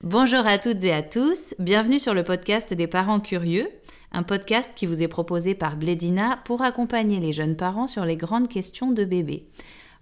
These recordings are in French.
Bonjour à toutes et à tous, bienvenue sur le podcast des parents curieux, un podcast qui vous est proposé par Blédina pour accompagner les jeunes parents sur les grandes questions de bébé.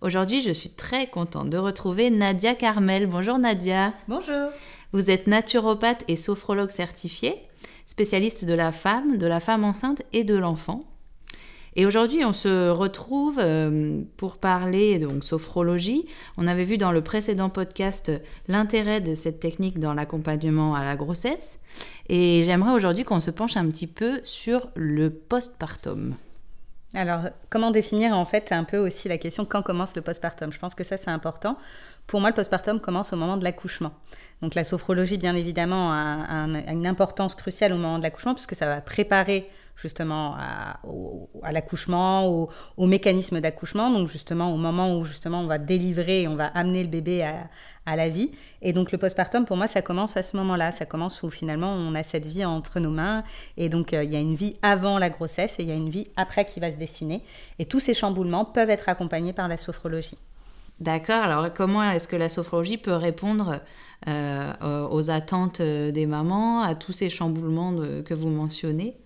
Aujourd'hui, je suis très contente de retrouver Nadia Carmel. Bonjour Nadia. Bonjour. Vous êtes naturopathe et sophrologue certifiée, spécialiste de la femme enceinte et de l'enfant. Et aujourd'hui, on se retrouve pour parler de sophrologie. On avait vu dans le précédent podcast l'intérêt de cette technique dans l'accompagnement à la grossesse. Et j'aimerais aujourd'hui qu'on se penche un petit peu sur le postpartum. Alors, comment définir en fait un peu aussi la question quand commence le postpartum? Je pense que ça, c'est important. Pour moi, le postpartum commence au moment de l'accouchement. Donc la sophrologie, bien évidemment, a une importance cruciale au moment de l'accouchement puisque ça va préparer justement à l'accouchement, au mécanisme d'accouchement, donc justement au moment où justement on va délivrer, on va amener le bébé à la vie. Et donc le postpartum, pour moi, ça commence à ce moment-là. Ça commence où finalement on a cette vie entre nos mains. Et donc il y a une vie avant la grossesse et il y a une vie après qui va se dessiner. Et tous ces chamboulements peuvent être accompagnés par la sophrologie. D'accord, alors comment est-ce que la sophrologie peut répondre aux attentes des mamans, à tous ces chamboulements que vous mentionnez?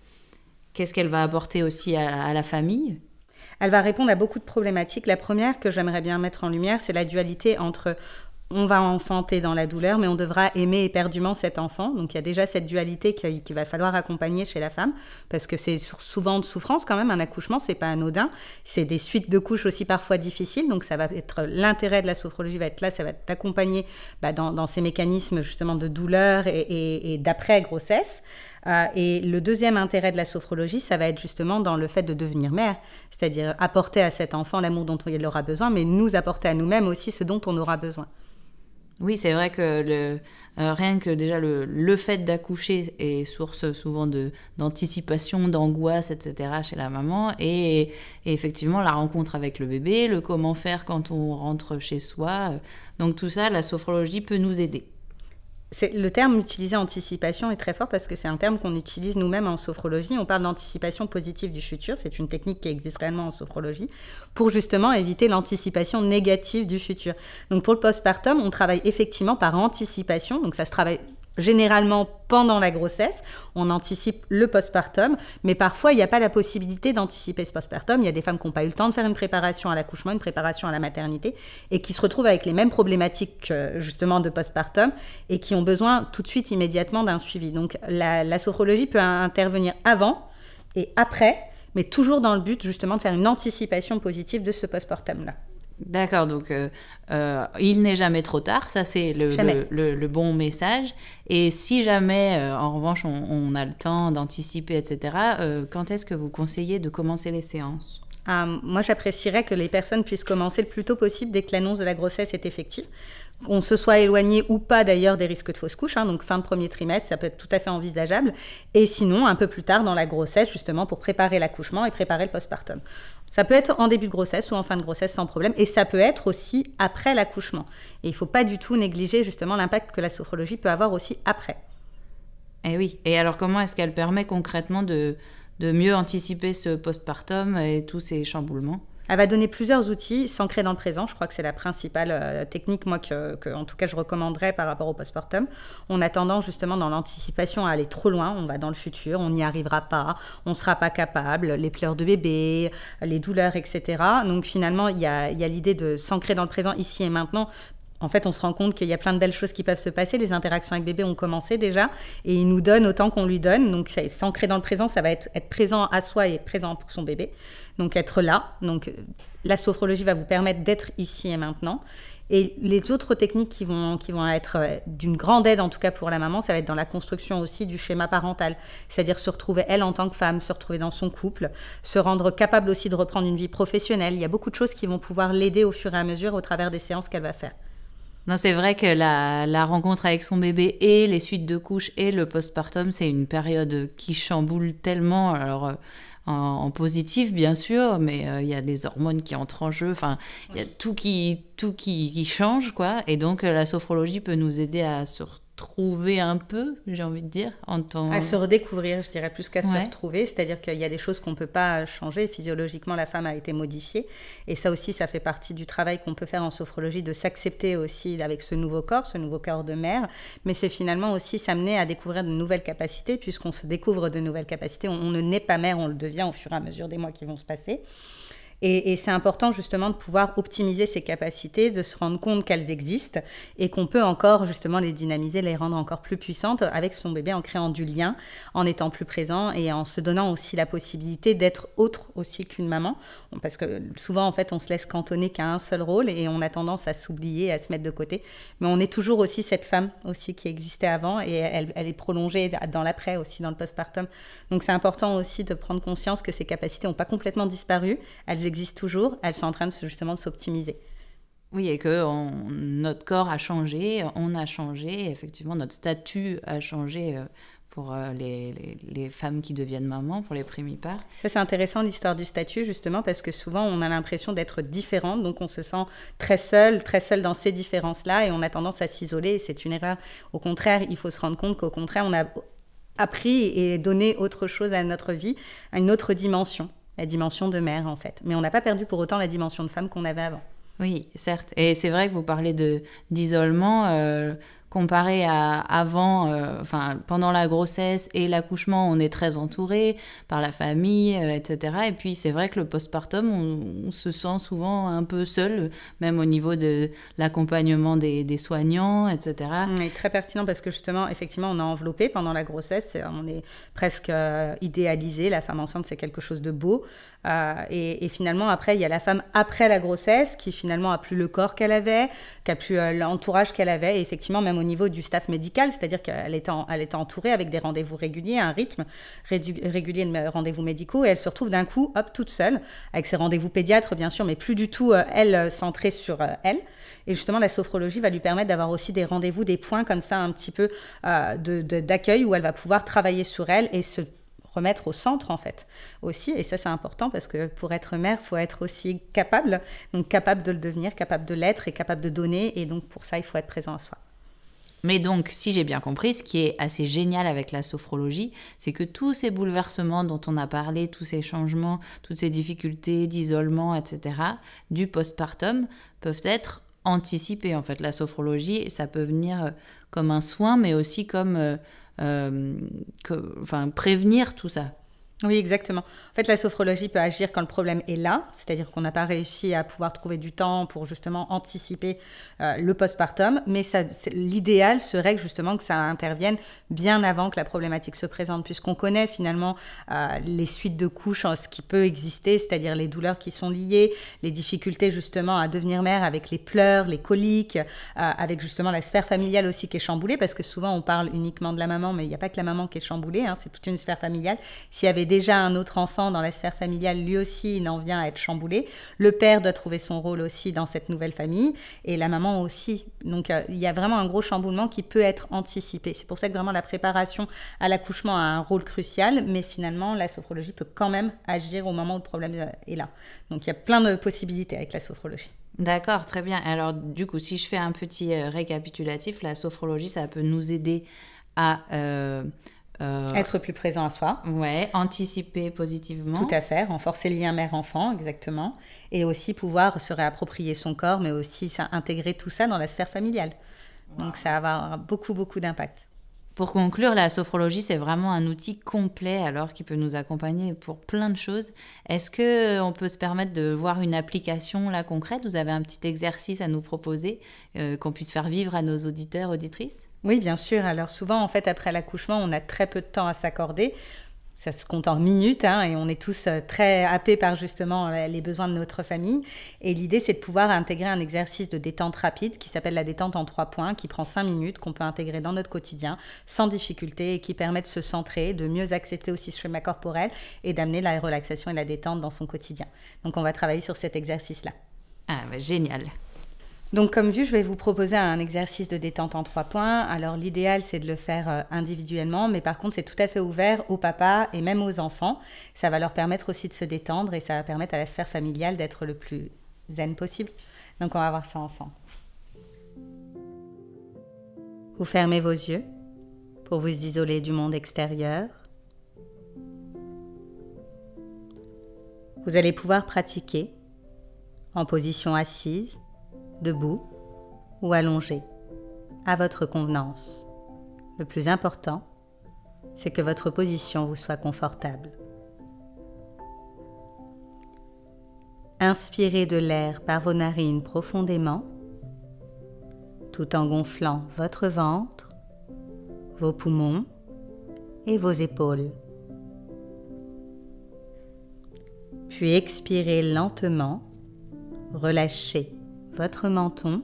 Qu'est-ce qu'elle va apporter aussi à la famille? Elle va répondre à beaucoup de problématiques. La première que j'aimerais bien mettre en lumière, c'est la dualité entre on va enfanter dans la douleur, mais on devra aimer éperdument cet enfant. Donc il y a déjà cette dualité qu'il va falloir accompagner chez la femme, parce que c'est souvent de souffrance quand même, un accouchement, c'est pas anodin. C'est des suites de couches aussi parfois difficiles, donc ça va être l'intérêt de la sophrologie va être là, ça va t'accompagner dans ces mécanismes justement de douleur et d'après-grossesse. Et le deuxième intérêt de la sophrologie, ça va être justement dans le fait de devenir mère, c'est-à-dire apporter à cet enfant l'amour dont il aura besoin, mais nous apporter à nous-mêmes aussi ce dont on aura besoin. Oui, c'est vrai que rien que déjà le fait d'accoucher est source souvent d'anticipation, d'angoisse, etc. chez la maman. Et effectivement, la rencontre avec le bébé, le comment faire quand on rentre chez soi. Donc tout ça, la sophrologie peut nous aider. Le terme utilisé anticipation est très fort parce que c'est un terme qu'on utilise nous-mêmes en sophrologie. On parle d'anticipation positive du futur. C'est une technique qui existe réellement en sophrologie pour justement éviter l'anticipation négative du futur. Donc pour le postpartum, on travaille effectivement par anticipation. Donc ça se travaille généralement pendant la grossesse, on anticipe le postpartum, mais parfois il n'y a pas la possibilité d'anticiper ce postpartum. Il y a des femmes qui n'ont pas eu le temps de faire une préparation à l'accouchement, une préparation à la maternité, et qui se retrouvent avec les mêmes problématiques justement de postpartum, et qui ont besoin tout de suite, immédiatement d'un suivi. Donc la sophrologie peut intervenir avant et après, mais toujours dans le but justement de faire une anticipation positive de ce postpartum-là. D'accord, donc il n'est jamais trop tard, ça c'est le bon message. Et si jamais, en revanche, on a le temps d'anticiper, etc., quand est-ce que vous conseillez de commencer les séances ? Moi, j'apprécierais que les personnes puissent commencer le plus tôt possible dès que l'annonce de la grossesse est effective. Qu'on se soit éloigné ou pas d'ailleurs des risques de fausse couche, donc fin de premier trimestre, ça peut être tout à fait envisageable. Et sinon, un peu plus tard dans la grossesse, justement, pour préparer l'accouchement et préparer le postpartum. Ça peut être en début de grossesse ou en fin de grossesse sans problème. Et ça peut être aussi après l'accouchement. Et il ne faut pas du tout négliger justement l'impact que la sophrologie peut avoir aussi après. Eh oui. Et alors, comment est-ce qu'elle permet concrètement de mieux anticiper ce postpartum et tous ces chamboulements ? Elle va donner plusieurs outils, s'ancrer dans le présent. Je crois que c'est la principale technique, moi, que en tout cas, je recommanderais par rapport au postpartum. On a tendance, justement, dans l'anticipation à aller trop loin. On va dans le futur, on n'y arrivera pas, on ne sera pas capable, les pleurs de bébé, les douleurs, etc. Donc, finalement, il y a l'idée de s'ancrer dans le présent, ici et maintenant. En fait, on se rend compte qu'il y a plein de belles choses qui peuvent se passer. Les interactions avec bébé ont commencé déjà et il nous donne autant qu'on lui donne. Donc, s'ancrer dans le présent, ça va être présent à soi et présent pour son bébé. Donc, être là. Donc, la sophrologie va vous permettre d'être ici et maintenant. Et les autres techniques qui vont être d'une grande aide, en tout cas pour la maman, ça va être dans la construction aussi du schéma parental. C'est-à-dire se retrouver elle en tant que femme, se retrouver dans son couple, se rendre capable aussi de reprendre une vie professionnelle. Il y a beaucoup de choses qui vont pouvoir l'aider au fur et à mesure au travers des séances qu'elle va faire. Non, c'est vrai que la rencontre avec son bébé et les suites de couches et le postpartum, c'est une période qui chamboule tellement. Alors, en positif, bien sûr, mais il y a des hormones qui entrent en jeu. Enfin, il y a tout qui change, quoi. Et donc, la sophrologie peut nous aider à retrouver un peu, j'ai envie de dire, en tant... À se redécouvrir, je dirais, plus qu'à se Ouais. retrouver. C'est-à-dire qu'il y a des choses qu'on ne peut pas changer. Physiologiquement, la femme a été modifiée. Et ça aussi, ça fait partie du travail qu'on peut faire en sophrologie, de s'accepter aussi avec ce nouveau corps de mère. Mais c'est finalement aussi s'amener à découvrir de nouvelles capacités, puisqu'on se découvre de nouvelles capacités. On ne naît pas mère, on le devient au fur et à mesure des mois qui vont se passer. Et c'est important justement de pouvoir optimiser ces capacités, de se rendre compte qu'elles existent et qu'on peut encore justement les dynamiser, les rendre encore plus puissantes avec son bébé en créant du lien, en étant plus présent et en se donnant aussi la possibilité d'être autre aussi qu'une maman. Parce que souvent en fait on se laisse cantonner qu'à un seul rôle et on a tendance à s'oublier, à se mettre de côté. Mais on est toujours aussi cette femme aussi qui existait avant et elle est prolongée dans l'après aussi, dans le postpartum. Donc c'est important aussi de prendre conscience que ces capacités n'ont pas complètement disparu, elles existent toujours, elles sont en train justement de s'optimiser. Oui, et que notre corps a changé, on a changé, effectivement, notre statut a changé pour les femmes qui deviennent mamans, pour les primipares. Ça, c'est intéressant l'histoire du statut, justement, parce que souvent, on a l'impression d'être différente, donc on se sent très seul dans ces différences-là, et on a tendance à s'isoler, et c'est une erreur. Au contraire, il faut se rendre compte qu'au contraire, on a appris et donné autre chose à notre vie, à une autre dimension. La dimension de mère, en fait. Mais on n'a pas perdu pour autant la dimension de femme qu'on avait avant. Oui, certes. Et c'est vrai que vous parlez d'isolement. Comparé à avant, pendant la grossesse et l'accouchement, on est très entouré par la famille, etc. Et puis c'est vrai que le postpartum, on se sent souvent un peu seul, même au niveau de l'accompagnement des soignants, etc. Oui, très pertinent parce que justement, effectivement, on est enveloppé pendant la grossesse, on est presque idéalisé, la femme enceinte c'est quelque chose de beau. Et finalement, après, il y a la femme après la grossesse qui finalement a plus le corps qu'elle avait, qui a plus l'entourage qu'elle avait. Et effectivement, même au niveau du staff médical, c'est-à-dire qu'elle était entourée avec des rendez-vous réguliers, un rythme régulier de rendez-vous médicaux. Et elle se retrouve d'un coup, hop, toute seule, avec ses rendez-vous pédiatres, bien sûr, mais plus du tout, elle, centrée sur elle. Et justement, la sophrologie va lui permettre d'avoir aussi des rendez-vous, des points comme ça, un petit peu d'accueil où elle va pouvoir travailler sur elle et se remettre au centre en fait aussi, et ça c'est important parce que pour être mère il faut être aussi capable de le devenir, capable de l'être et capable de donner, et donc pour ça il faut être présent à soi. Mais donc, si j'ai bien compris, ce qui est assez génial avec la sophrologie, c'est que tous ces bouleversements dont on a parlé, tous ces changements, toutes ces difficultés d'isolement, etc., du postpartum, peuvent être anticipés. En fait, la sophrologie, ça peut venir comme un soin, mais aussi comme prévenir tout ça. Oui, exactement. En fait, la sophrologie peut agir quand le problème est là, c'est-à-dire qu'on n'a pas réussi à pouvoir trouver du temps pour justement anticiper le postpartum, mais l'idéal serait que justement que ça intervienne bien avant que la problématique se présente, puisqu'on connaît finalement les suites de couches, ce qui peut exister, c'est-à-dire les douleurs qui sont liées, les difficultés justement à devenir mère avec les pleurs, les coliques, avec justement la sphère familiale aussi qui est chamboulée, parce que souvent on parle uniquement de la maman, mais il n'y a pas que la maman qui est chamboulée, c'est toute une sphère familiale. S'il y avait déjà un autre enfant dans la sphère familiale, lui aussi, il en vient à être chamboulé. Le père doit trouver son rôle aussi dans cette nouvelle famille, et la maman aussi. Donc, il y a vraiment un gros chamboulement qui peut être anticipé. C'est pour ça que vraiment la préparation à l'accouchement a un rôle crucial, mais finalement, la sophrologie peut quand même agir au moment où le problème est là. Donc, il y a plein de possibilités avec la sophrologie. D'accord, très bien. Alors, du coup, si je fais un petit récapitulatif, la sophrologie, ça peut nous aider à... être plus présent à soi. Ouais, anticiper positivement. Tout à fait, renforcer le lien mère-enfant, exactement. Et aussi pouvoir se réapproprier son corps, mais aussi intégrer tout ça dans la sphère familiale. Donc ça va avoir beaucoup, beaucoup d'impact. Pour conclure, la sophrologie, c'est vraiment un outil complet alors qui peut nous accompagner pour plein de choses. Est-ce qu'on peut se permettre de voir une application là concrète ? Vous avez un petit exercice à nous proposer qu'on puisse faire vivre à nos auditeurs, auditrices ? Oui, bien sûr. Alors souvent, en fait, après l'accouchement, on a très peu de temps à s'accorder. Ça se compte en minutes, et on est tous très happés par justement les besoins de notre famille. Et l'idée, c'est de pouvoir intégrer un exercice de détente rapide qui s'appelle la détente en 3 points, qui prend 5 minutes, qu'on peut intégrer dans notre quotidien sans difficulté et qui permet de se centrer, de mieux accepter aussi ce schéma corporel et d'amener la relaxation et la détente dans son quotidien. Donc, on va travailler sur cet exercice-là. Ah, génial. Donc, comme vu, je vais vous proposer un exercice de détente en 3 points. Alors, l'idéal, c'est de le faire individuellement, mais par contre, c'est tout à fait ouvert aux papas et même aux enfants. Ça va leur permettre aussi de se détendre et ça va permettre à la sphère familiale d'être le plus zen possible. Donc, on va voir ça ensemble. Vous fermez vos yeux pour vous isoler du monde extérieur. Vous allez pouvoir pratiquer en position assise, debout ou allongée, à votre convenance. Le plus important, c'est que votre position vous soit confortable. Inspirez de l'air par vos narines profondément, tout en gonflant votre ventre, vos poumons et vos épaules. Puis expirez lentement, relâchez votre menton,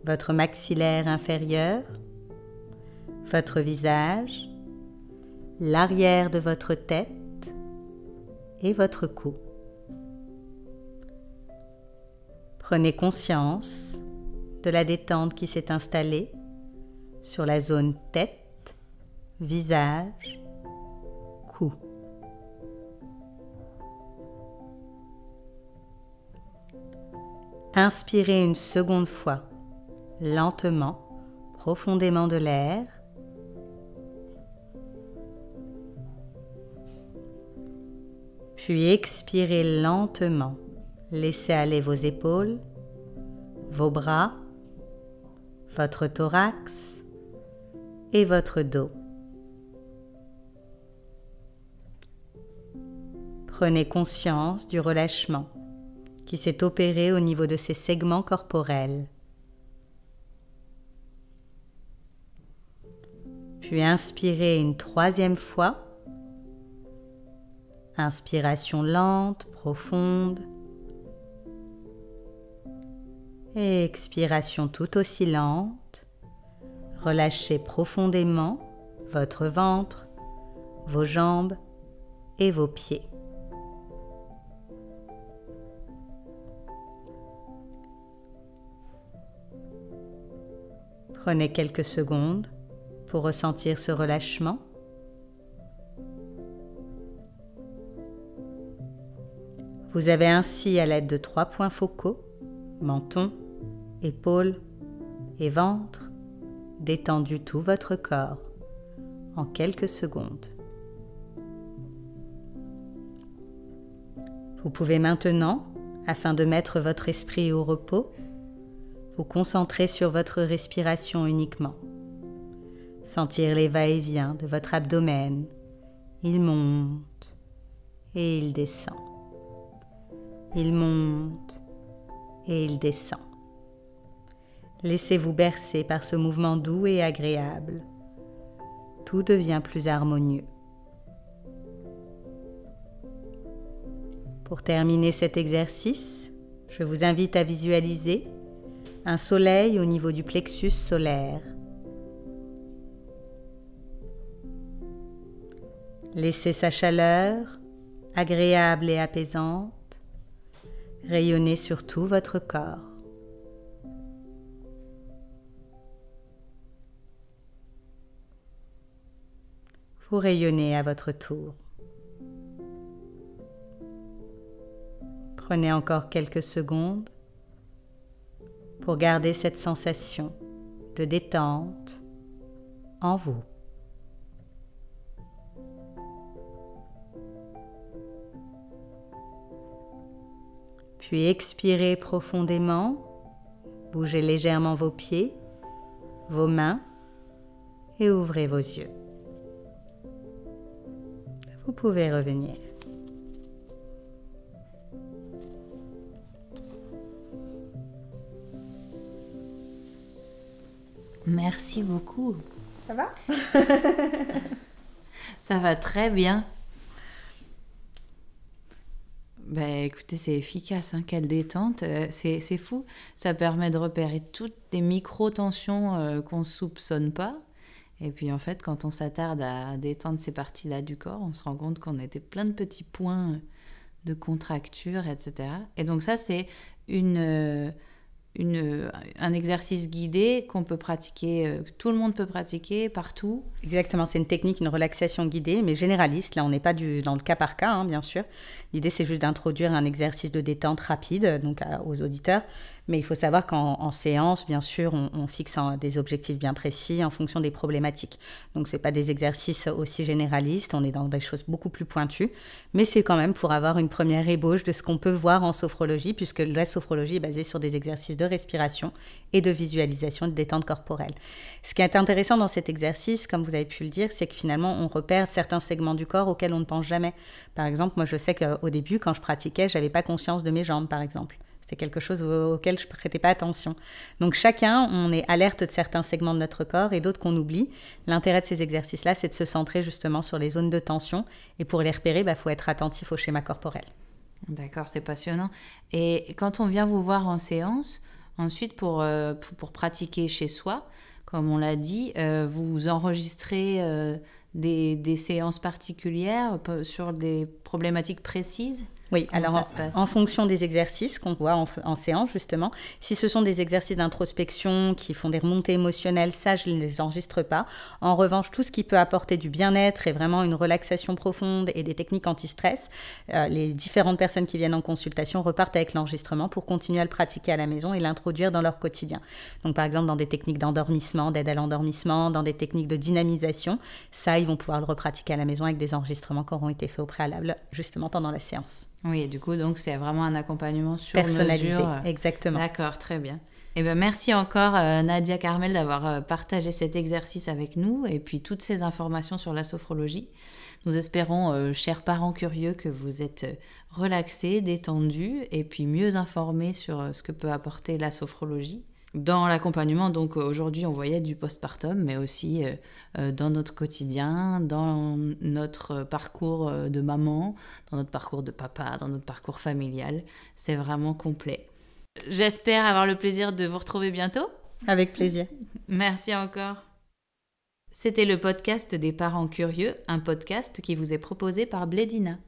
votre maxillaire inférieur, votre visage, l'arrière de votre tête et votre cou. Prenez conscience de la détente qui s'est installée sur la zone tête, visage, cou. Inspirez une seconde fois, lentement, profondément de l'air. Puis expirez lentement. Laissez aller vos épaules, vos bras, votre thorax et votre dos. Prenez conscience du relâchement qui s'est opéré au niveau de ces segments corporels. Puis inspirez une troisième fois. Inspiration lente, profonde. Et expiration tout aussi lente. Relâchez profondément votre ventre, vos jambes et vos pieds. Prenez quelques secondes pour ressentir ce relâchement. Vous avez ainsi, à l'aide de 3 points focaux, menton, épaules et ventre, détendu tout votre corps en quelques secondes. Vous pouvez maintenant, afin de mettre votre esprit au repos, vous concentrer sur votre respiration uniquement. Sentir les va-et-vient de votre abdomen. Il monte et il descend. Il monte et il descend. Laissez-vous bercer par ce mouvement doux et agréable. Tout devient plus harmonieux. Pour terminer cet exercice, je vous invite à visualiser un soleil au niveau du plexus solaire. Laissez sa chaleur, agréable et apaisante, rayonner sur tout votre corps. Vous rayonnez à votre tour. Prenez encore quelques secondes pour garder cette sensation de détente en vous. Puis expirez profondément, bougez légèrement vos pieds, vos mains et ouvrez vos yeux. Vous pouvez revenir. Merci beaucoup. Ça va? Ça va très bien. Écoutez, c'est efficace, hein, quelle détente, c'est fou. Ça permet de repérer toutes les micro-tensions qu'on ne soupçonne pas. Et puis en fait, quand on s'attarde à détendre ces parties-là du corps, on se rend compte qu'on était plein de petits points de contracture, etc. Et donc ça, c'est une un exercice guidé qu'on peut pratiquer, que tout le monde peut pratiquer partout. Exactement, c'est une technique, une relaxation guidée, mais généraliste. Là, on n'est pas dans le cas par cas, hein, bien sûr. L'idée, c'est juste d'introduire un exercice de détente rapide aux auditeurs. Mais il faut savoir qu'en séance, bien sûr, on fixe des objectifs bien précis en fonction des problématiques. Donc, ce n'est pas des exercices aussi généralistes, on est dans des choses beaucoup plus pointues. Mais c'est quand même pour avoir une première ébauche de ce qu'on peut voir en sophrologie, puisque la sophrologie est basée sur des exercices de respiration et de visualisation de détente corporelle. Ce qui est intéressant dans cet exercice, comme vous avez pu le dire, c'est que finalement, on repère certains segments du corps auxquels on ne pense jamais. Par exemple, moi, je sais qu'au début, quand je pratiquais, je n'avais pas conscience de mes jambes, par exemple. C'était quelque chose auquel je ne prêtais pas attention. Donc chacun, on est alerte de certains segments de notre corps et d'autres qu'on oublie. L'intérêt de ces exercices-là, c'est de se centrer justement sur les zones de tension. Et pour les repérer, faut être attentif au schéma corporel. D'accord, c'est passionnant. Et quand on vient vous voir en séance, ensuite pour pratiquer chez soi, comme on l'a dit, vous enregistrez des séances particulières sur des problématiques précises? Oui, alors en fonction des exercices qu'on voit en séance, justement, si ce sont des exercices d'introspection qui font des remontées émotionnelles, ça, je ne les enregistre pas. En revanche, tout ce qui peut apporter du bien-être et vraiment une relaxation profonde et des techniques anti-stress, les différentes personnes qui viennent en consultation repartent avec l'enregistrement pour continuer à le pratiquer à la maison et l'introduire dans leur quotidien. Donc, par exemple, dans des techniques d'endormissement, d'aide à l'endormissement, dans des techniques de dynamisation, ça, ils vont pouvoir le repratiquer à la maison avec des enregistrements qui auront été faits au préalable, justement pendant la séance. Oui, et du coup, donc, c'est vraiment un accompagnement sur personnalisé, mesure. Exactement. D'accord, très bien. Eh bien, merci encore, Nadia Carmel, d'avoir partagé cet exercice avec nous et puis toutes ces informations sur la sophrologie. Nous espérons, chers parents curieux, que vous êtes relaxés, détendus et puis mieux informés sur ce que peut apporter la sophrologie. Dans l'accompagnement, donc aujourd'hui, on voyait du postpartum, mais aussi dans notre quotidien, dans notre parcours de maman, dans notre parcours de papa, dans notre parcours familial. C'est vraiment complet. J'espère avoir le plaisir de vous retrouver bientôt. Avec plaisir. Merci encore. C'était le podcast des parents curieux, un podcast qui vous est proposé par Blédina.